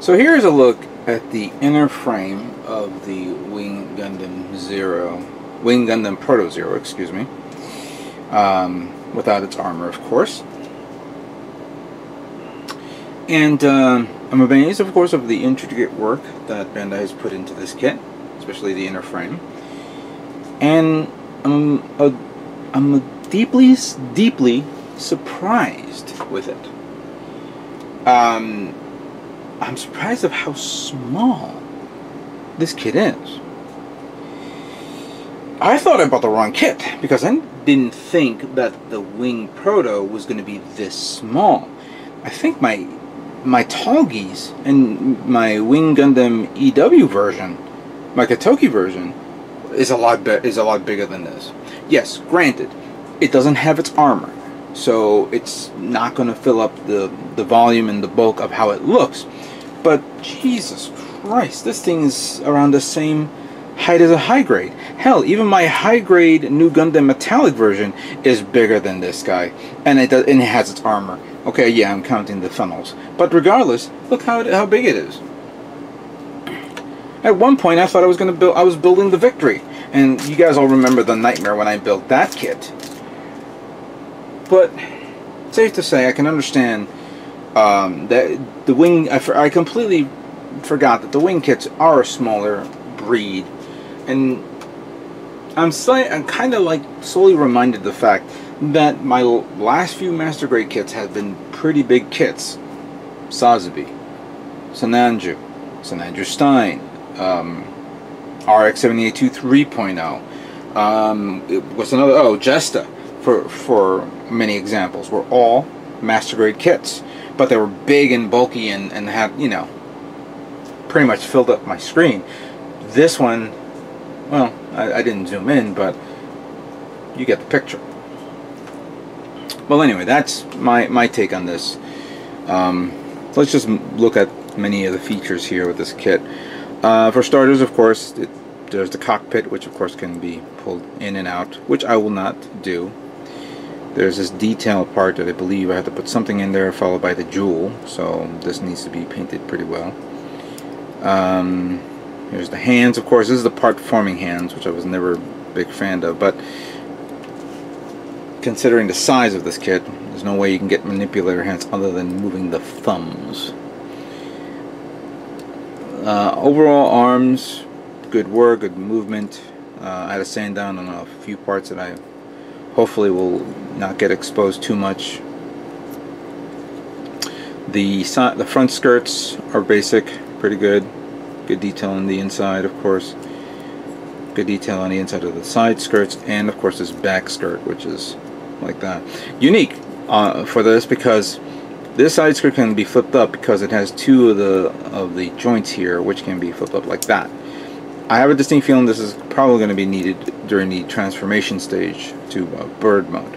So here's a look at the inner frame of the Wing Gundam Proto Zero, excuse me, without its armor, of course. And I'm amazed, of course, of the intricate work that Bandai has put into this kit, especially the inner frame. And I'm deeply surprised with it. I'm surprised of how small this kit is. I thought I bought the wrong kit because I didn't think that the Wing Proto was going to be this small. I think my Talgies and my Wing Gundam EW version, my Katoki version, is a lot bigger than this. Yes, granted, it doesn't have its armor, so it's not going to fill up the volume and the bulk of how it looks. But Jesus Christ, this thing is around the same height as a high grade. Hell, even my high grade New Gundam Metallic version is bigger than this guy, and it has its armor. Okay, yeah, I'm counting the funnels, but regardless, look how big it is. At one point, I thought I was building the Victory, and you guys all remember the nightmare when I built that kit. But safe to say, I can understand that the Wing. I completely forgot that the Wing kits are a smaller breed, and I'm kind of like slowly reminded of the fact that my last few Master Grade kits have been pretty big kits. Sazabi, Sananju Stein, RX-78-2 3.0. What's another? Oh, Jesta. For many examples, were all Master Grade kits, but they were big and bulky and had, you know, pretty much filled up my screen. This one, well, I didn't zoom in, but you get the picture. Well, anyway, that's my take on this. Let's just look at many of the features here with this kit. For starters, of course, there's the cockpit, which of course can be pulled in and out, which I will not do. There's this detail part that I believe I have to put something in there followed by the jewel, so this needs to be painted pretty well. Here's the hands, of course. This is the part forming hands, which I was never a big fan of, but considering the size of this kit, there's no way you can get manipulator hands other than moving the thumbs. Overall arms, good work, good movement. I had to sand down on a few parts that I hopefully will not get exposed too much. The front skirts are basic, pretty good. Good detail on the inside, of course. Good detail on the inside of the side skirts, and of course this back skirt, which is like that. Unique for this because this side skirt can be flipped up because it has two of the joints here, which can be flipped up like that. I have a distinct feeling this is probably going to be needed during the transformation stage to bird mode.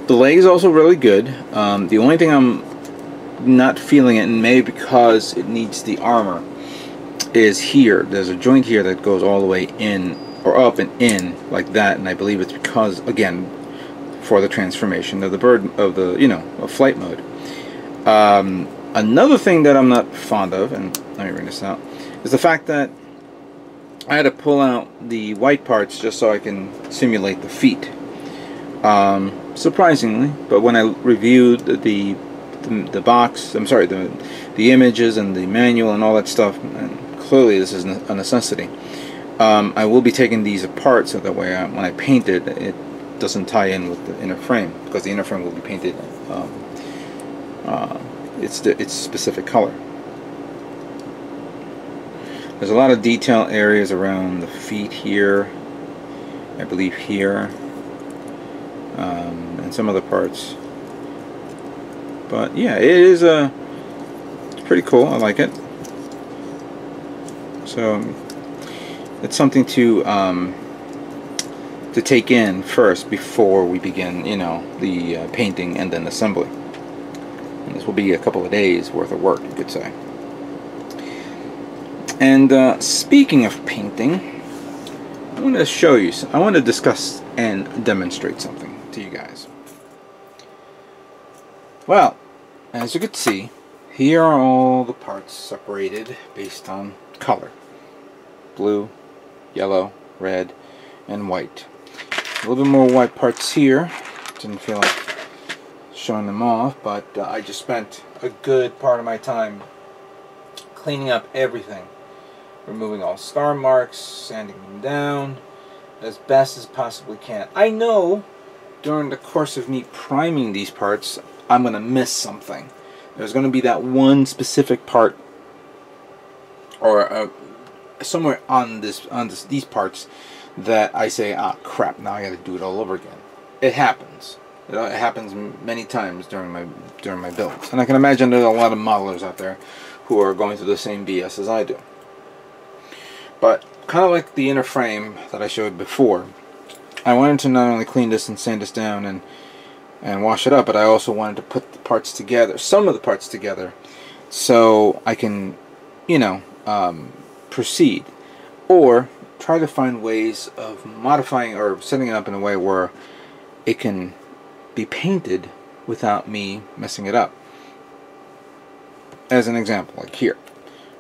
The leg is also really good. The only thing I'm not feeling it, and maybe because it needs the armor, is here. There's a joint here that goes all the way in, or up and in, like that, and I believe it's because, again, for the transformation of the bird, of the, you know, of flight mode. Another thing that I'm not fond of, and let me bring this out, is the fact that I had to pull out the white parts just so I can simulate the feet. Surprisingly, but when I reviewed the box, I'm sorry, the images and the manual and all that stuff, and clearly this is a necessity. I will be taking these apart so that way when I paint it, it doesn't tie in with the inner frame, because the inner frame will be painted its specific color. There's a lot of detail areas around the feet here, I believe here, and some other parts. But yeah, it's pretty cool. I like it. So it's something to take in first before we begin, you know, the painting and then assembly. And this will be a couple of days worth of work, you could say. And speaking of painting, I want to show you. I want to discuss and demonstrate something to you guys. Well, as you can see, Here are all the parts separated based on color. Blue, yellow, red, and white. A little bit more white parts here. Didn't feel like showing them off, but I just spent a good part of my time cleaning up everything. Removing all star marks, sanding them down as best as possibly can. I know during the course of me priming these parts, I'm going to miss something. There's going to be that one specific part, or somewhere on these parts, that I say, ah, crap, now I got to do it all over again. It happens. It happens many times during my builds, and I can imagine there's a lot of modelers out there who are going through the same BS as I do. But kind of like the inner frame that I showed before, I wanted to not only clean this and sand this down and wash it up, but I also wanted to put the parts together, some of the parts together, so I can, you know, proceed, or try to find ways of modifying or setting it up in a way where it can be painted without me messing it up. As an example, like here.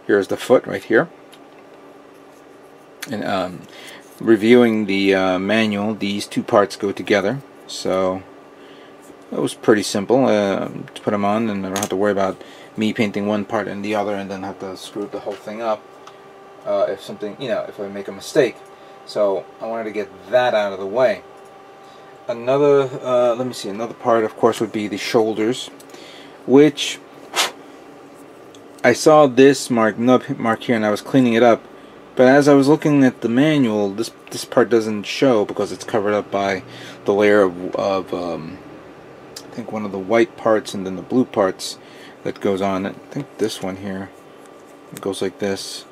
Here's the foot right here. And reviewing the manual, these two parts go together, so it was pretty simple to put them on, and I don't have to worry about me painting one part and the other and then have to screw the whole thing up if something, you know, if I make a mistake. So I wanted to get that out of the way. Another, let me see, another part of course would be the shoulders, which I saw this mark here and I was cleaning it up, but as I was looking at the manual, this part doesn't show because it's covered up by the layer of I think one of the white parts and then the blue parts that goes on. I think this one here, it goes like this.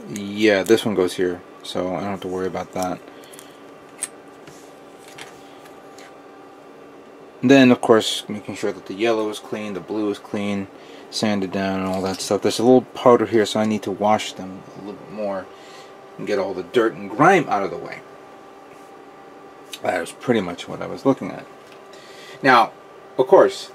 Yeah, this one goes here, so I don't have to worry about that. And then, of course, making sure that the yellow is clean, the blue is clean, sanded down, and all that stuff. There's a little powder here, so I need to wash them a little bit more and get all the dirt and grime out of the way. That was pretty much what I was looking at. Now, of course,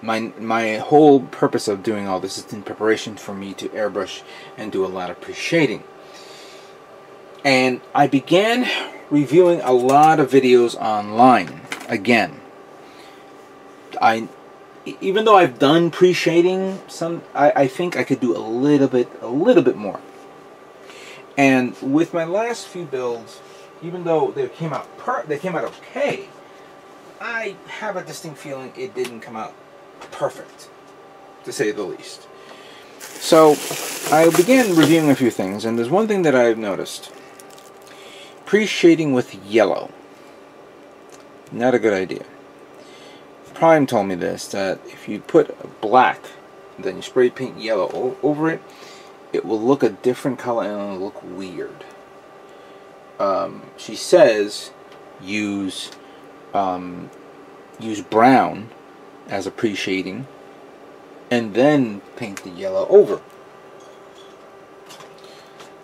my whole purpose of doing all this is in preparation for me to airbrush and do a lot of pre-shading. And I began reviewing a lot of videos online. Again, even though I've done pre-shading, I think I could do a little bit more. And with my last few builds, even though they came out okay, I have a distinct feeling it didn't come out perfect, to say the least. So I began reviewing a few things, and there's one thing that I've noticed: pre-shading with yellow. Not a good idea. Prime told me this, that if you put black, then you spray paint yellow over it, it will look a different color and it'll look weird. She says use brown as a pre-shading and then paint the yellow over.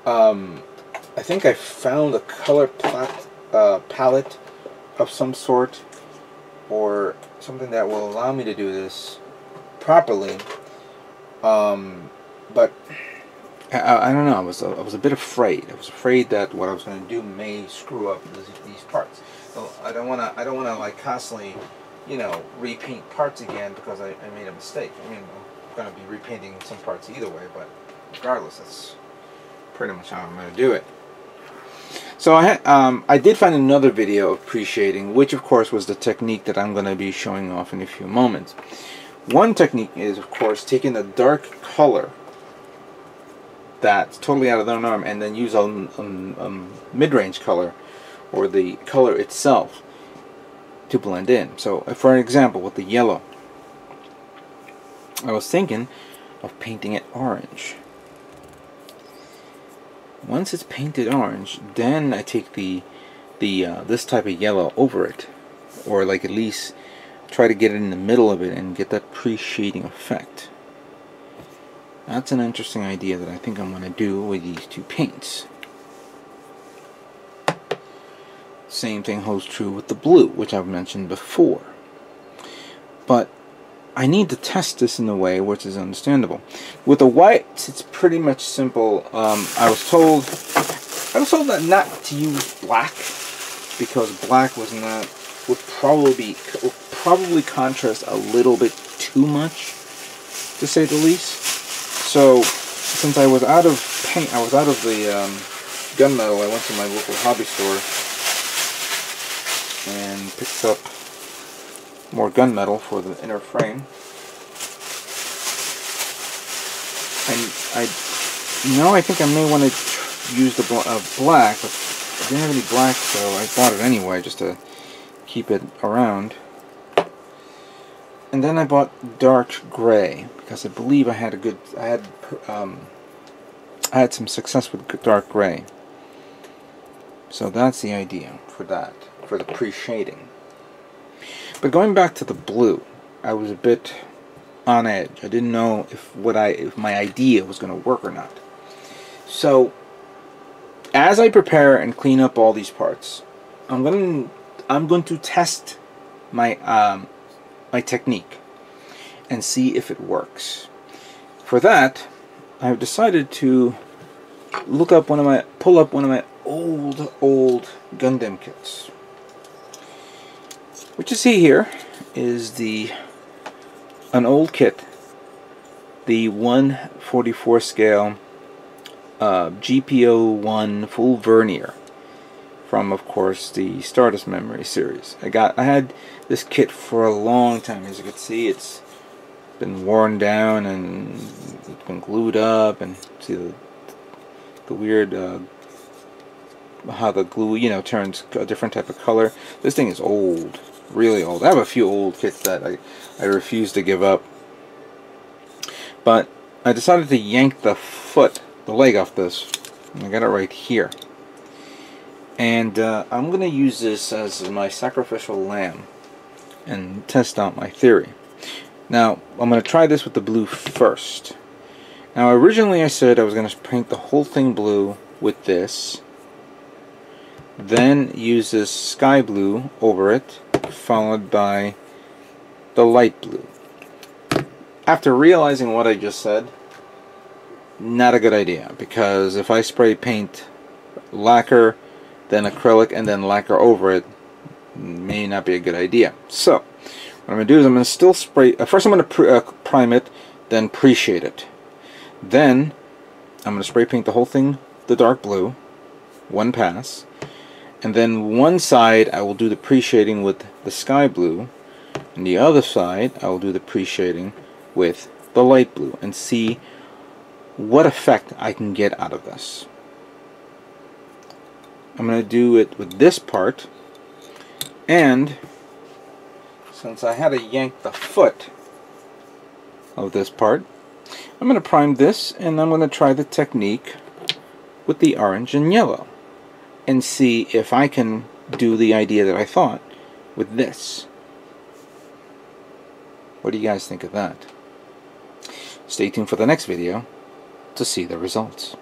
I think I found a color palette of some sort, or something that will allow me to do this properly. But I don't know. I was a bit afraid. I was afraid that what I was going to do may screw up these parts. So I don't want to like constantly, you know, repaint parts again because I made a mistake. I mean, I'm going to be repainting some parts either way, but regardless, that's pretty much how I'm going to do it. So I did find another video of pre-shading, which of course was the technique that I'm going to be showing off in a few moments. One technique is, of course, taking a dark color that's totally out of the norm and then use a mid-range color, or the color itself, to blend in. So for example, with the yellow, I was thinking of painting it orange. Once it's painted orange, then I take this type of yellow over it, or like at least try to get it in the middle of it and get that pre-shading effect. That's an interesting idea that I think I'm going to do with these two paints. Same thing holds true with the blue, which I've mentioned before. But I need to test this in a way which is understandable. With the whites, it's pretty much simple. I was told that not to use black because black would probably contrast a little bit too much, to say the least. So since I was out of paint, I was out of the gunmetal, I went to my local hobby store and picked up more gunmetal for the inner frame. I think I may want to use the black, but I didn't have any black, so I bought it anyway just to keep it around. And then I bought dark gray because I believe I had some success with dark gray. So that's the idea for that, for the pre-shading. But going back to the blue, I was a bit on edge. I didn't know if my idea was going to work or not. So as I prepare and clean up all these parts, I'm going to test my my technique and see if it works. For that, I've decided to pull up one of my old Gundam kits. What you see here is an old kit, the 1/44 scale GPO1 full vernier from, of course, the Stardust Memory series. I had this kit for a long time. As you can see, it's been worn down and it's been glued up, and see the weird how the glue turns a different type of color. This thing is old, really old. I have a few old kits that I refuse to give up, but I decided to yank the leg off this. I got it right here, and I'm gonna use this as my sacrificial lamb and test out my theory. Now I'm gonna try this with the blue first. Now originally I said I was gonna paint the whole thing blue with this, then use this sky blue over it, followed by the light blue. After realizing what I just said, not a good idea, because if I spray paint lacquer, then acrylic, and then lacquer over it, may not be a good idea. So what I'm going to do is I'm going to still spray, first I'm going to prime it, then pre-shade it. Then I'm going to spray paint the whole thing the dark blue, one pass, and then one side I will do the pre-shading with the sky blue, and the other side I will do the pre-shading with the light blue, and see what effect I can get out of this. I'm going to do it with this part, and since I had to yank the foot of this part, I'm going to prime this, and I'm going to try the technique with the orange and yellow and see if I can do the idea that I thought with this. What do you guys think of that? Stay tuned for the next video to see the results.